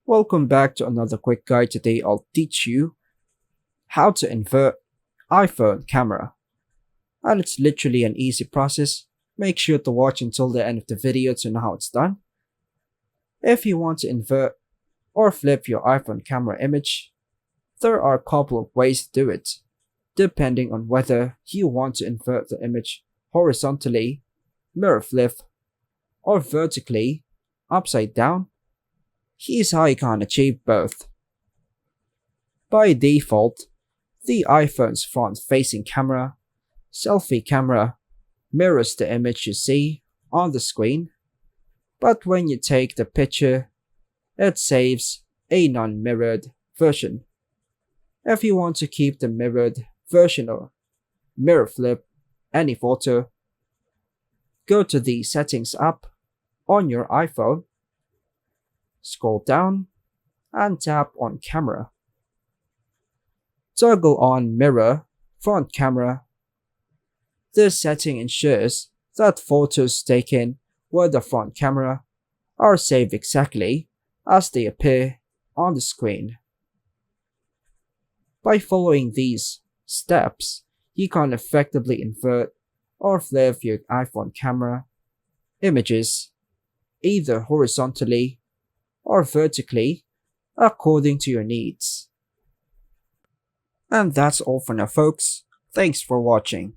Welcome back to another quick guide. Today I'll teach you how to invert iPhone camera. And it's literally an easy process. Make sure to watch until the end of the video to know how it's done. If you want to invert or flip your iPhone camera image, there are a couple of ways to do it, depending on whether you want to invert the image horizontally, mirror flip, or vertically, upside down. Here's how you can achieve both. By default, the iPhone's front-facing camera, selfie camera, mirrors the image you see on the screen, but when you take the picture, it saves a non-mirrored version. If you want to keep the mirrored version or mirror flip any photo, go to the Settings app on your iPhone, scroll down, and tap on Camera. Toggle on Mirror Front Camera. This setting ensures that photos taken with the front camera are saved exactly as they appear on the screen. By following these steps, you can effectively invert or flip your iPhone camera images either horizontally or vertically according to your needs. And that's all for now, folks. Thanks for watching.